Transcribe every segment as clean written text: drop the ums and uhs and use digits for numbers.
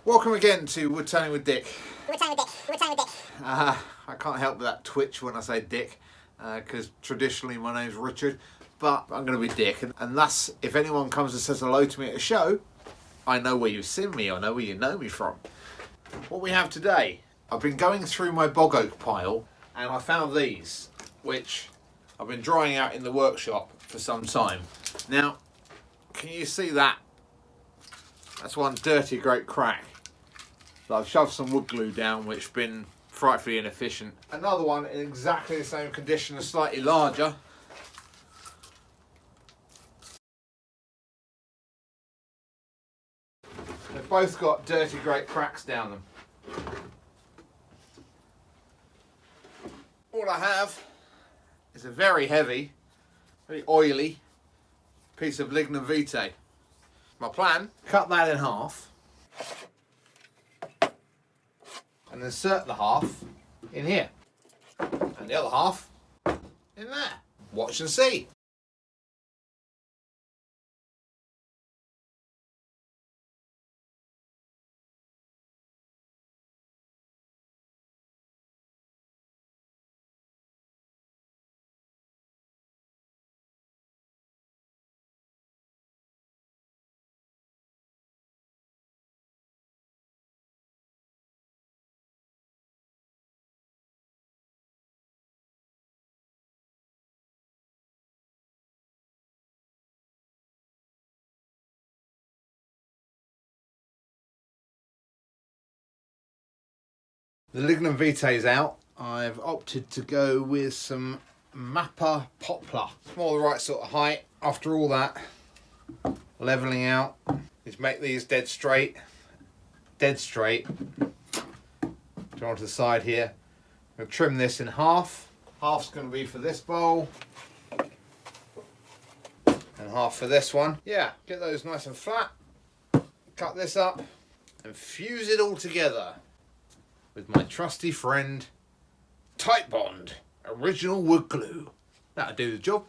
Welcome again to Wood Turning with Dick. Wood Turning with Dick. Wood Turning with Dick. I can't help that twitch when I say Dick, because traditionally my name's Richard, but I'm going to be Dick. And thus, if anyone comes and says hello to me at a show, I know where you've seen me, I know where you know me from. What we have today, I've been going through my bog oak pile and I found these, which I've been drying out in the workshop for some time. Now, can you see that? That's one dirty great crack. So I've shoved some wood glue down, which has been frightfully inefficient. Another one in exactly the same condition, slightly larger. They've both got dirty great cracks down them. All I have is a very heavy, very oily piece of lignum vitae. My plan, cut that in half and insert the half in here and the other half in there. Watch and see. The lignum vitae is out. I've opted to go with some Mappa Poplar. It's more the right sort of height. After all that levelling out, is make these dead straight. Dead straight. Go onto the side here. I'm going to trim this in half. Half's going to be for this bowl. And half for this one. Yeah, get those nice and flat. Cut this up and fuse it all together with my trusty friend Tight Bond original wood glue. That'll do the job.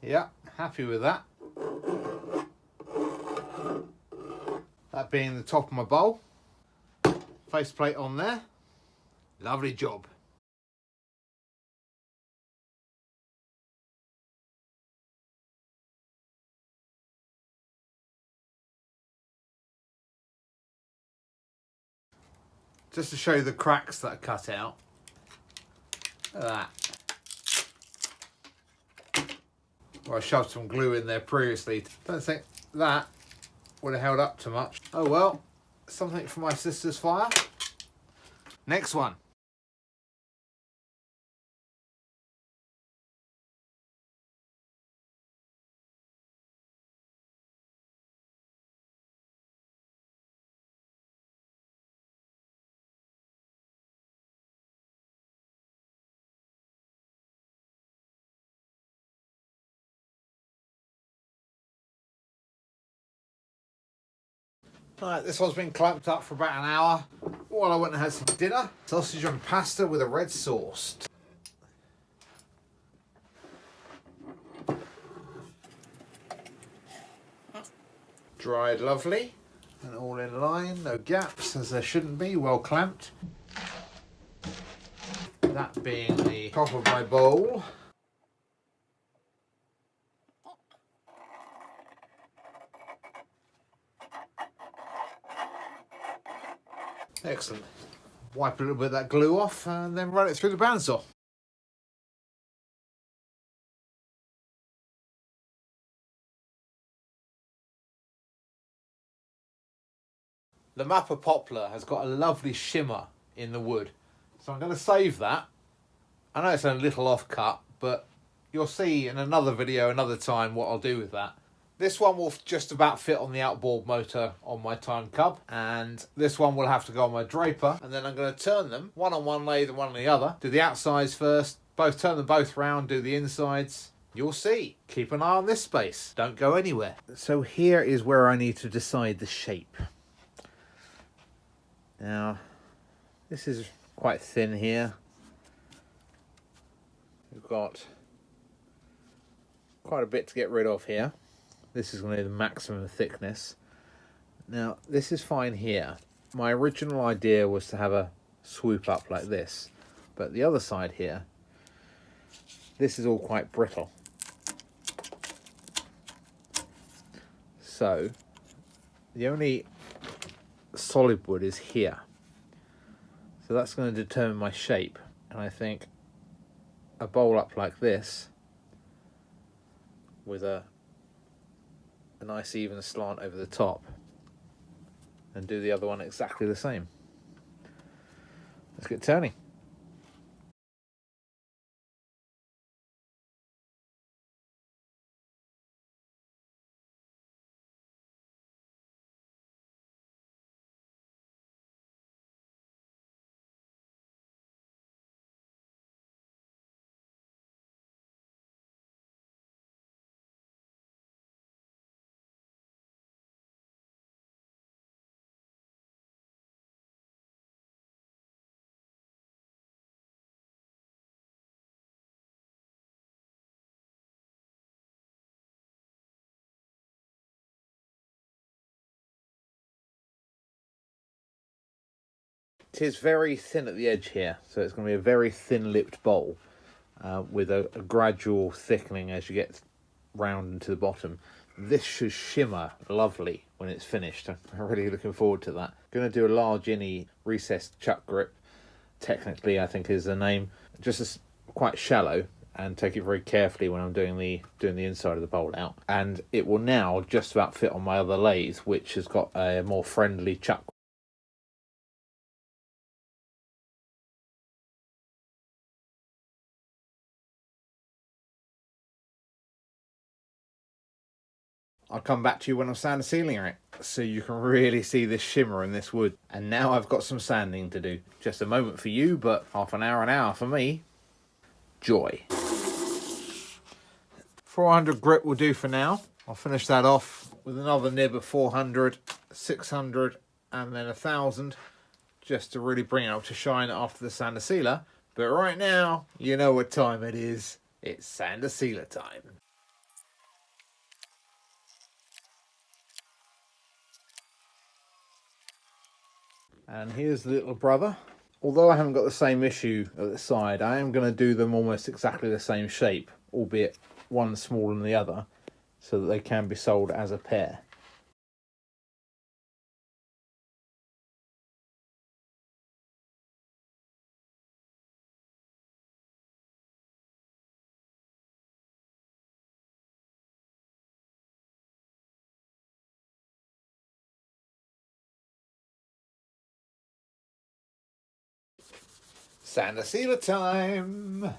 Yeah, happy with that. That being the top of my bowl. Faceplate on there. Lovely job. Just to show you the cracks that I cut out. Look at that. Well, I shoved some glue in there previously. Don't think that would have held up too much. Oh well, something for my sister's fire. Next one. Right, this one's been clamped up for about an hour while I went and had some dinner. Sausage and pasta with a red sauce. Dried lovely and all in line, no gaps as there shouldn't be, well clamped. That being the top of my bowl. Excellent. Wipe a little bit of that glue off and then run it through the bandsaw. The Mappa Poplar has got a lovely shimmer in the wood, so I'm going to save that. I know it's a little off cut, but you'll see in another video another time what I'll do with that. This one will just about fit on the outboard motor on my time cub, and this one will have to go on my draper, and then I'm going to turn them, one on one lathe and one on the other. Do the outsides first, turn them both round, do the insides. You'll see. Keep an eye on this space. Don't go anywhere. So here is where I need to decide the shape. Now, this is quite thin here. We've got quite a bit to get rid of here. This is going to be the maximum thickness. Now, this is fine here. My original idea was to have a swoop up like this, but the other side here, this is all quite brittle. So, the only solid wood is here. So that's going to determine my shape, and I think a bowl up like this with a nice even slant over the top, and do the other one exactly the same. Let's get turning. It is very thin at the edge here, so it's going to be a very thin-lipped bowl with a gradual thickening as you get round into the bottom. This should shimmer lovely when it's finished. I'm really looking forward to that. Going to do a large innie recessed chuck grip, technically I think is the name, just quite shallow, and take it very carefully when I'm doing the inside of the bowl out. And it will now just about fit on my other lathe, which has got a more friendly chuck. I'll come back to you when I'm sand sealing it, so you can really see this shimmer in this wood. And now I've got some sanding to do. Just a moment for you, but half an hour for me. Joy. 400 grit will do for now. I'll finish that off with another nib of 400, 600, and then 1000, just to really bring it up to shine after the sander sealer. But right now, you know what time it is. It's sander sealer time. And here's the little brother. Although I haven't got the same issue at the side, I am going to do them almost exactly the same shape, albeit one smaller than the other, so that they can be sold as a pair. Sander sealer time!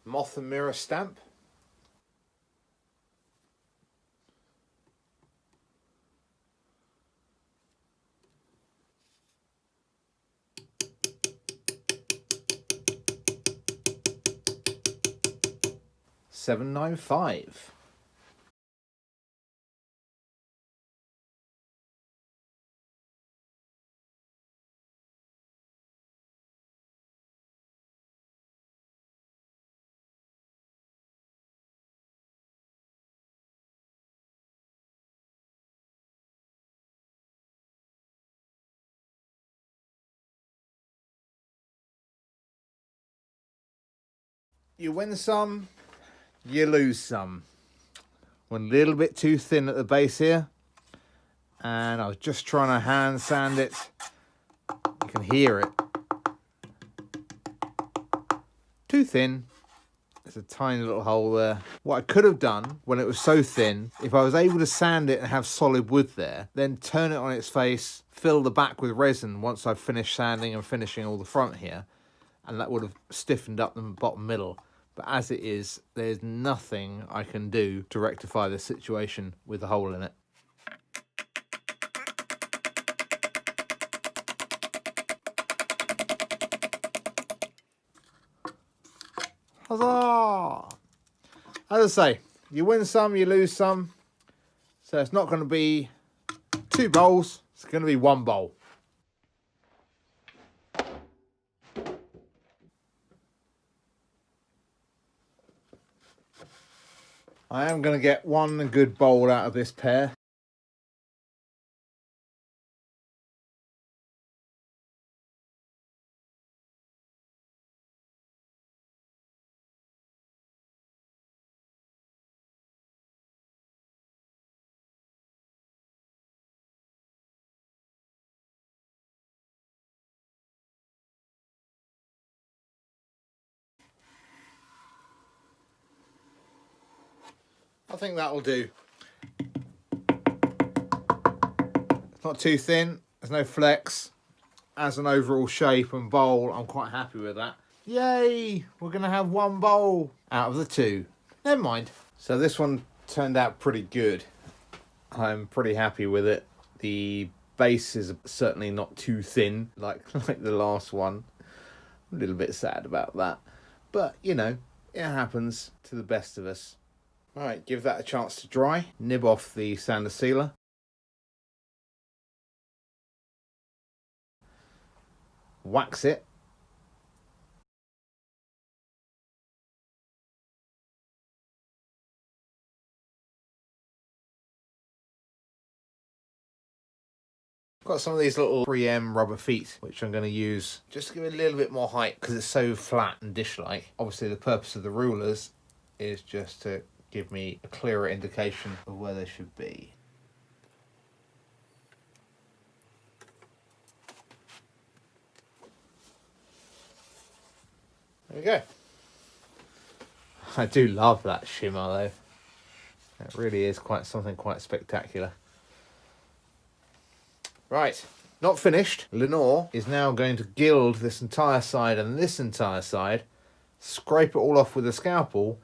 Moth and mirror stamp. 795. You win some, you lose some. Went a little bit too thin at the base here, and I was just trying to hand sand it. You can hear it. Too thin. There's a tiny little hole there. What I could have done when it was so thin, if I was able to sand it and have solid wood there, then turn it on its face, fill the back with resin once I've finished sanding and finishing all the front here, and that would have stiffened up the bottom middle. But as it is, there's nothing I can do to rectify this situation with a hole in it. Huzzah! As I say, you win some, you lose some. So it's not going to be 2 bowls, it's going to be 1 bowl. I am going to get 1 good bowl out of this pair. I think that'll do. It's not too thin, there's no flex. As an overall shape and bowl, I'm quite happy with that. Yay! We're going to have 1 bowl out of the 2. Never mind. So this one turned out pretty good. I'm pretty happy with it. The base is certainly not too thin like the last one. I'm a little bit sad about that. But, you know, it happens to the best of us. Right, give that a chance to dry. Nib off the sander sealer. Wax it. Got some of these little 3M rubber feet, which I'm going to use just to give it a little bit more height because it's so flat and dish-like. Obviously, the purpose of the rulers is just to give me a clearer indication of where they should be. There we go. I do love that shimmer though. It really is something quite spectacular. Right, not finished. Lenore is now going to gild this entire side and this entire side, scrape it all off with a scalpel,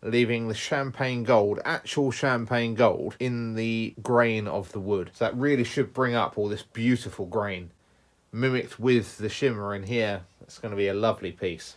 leaving the champagne gold, actual champagne gold, in the grain of the wood. So that really should bring up all this beautiful grain, mimicked with the shimmer in here. It's going to be a lovely piece.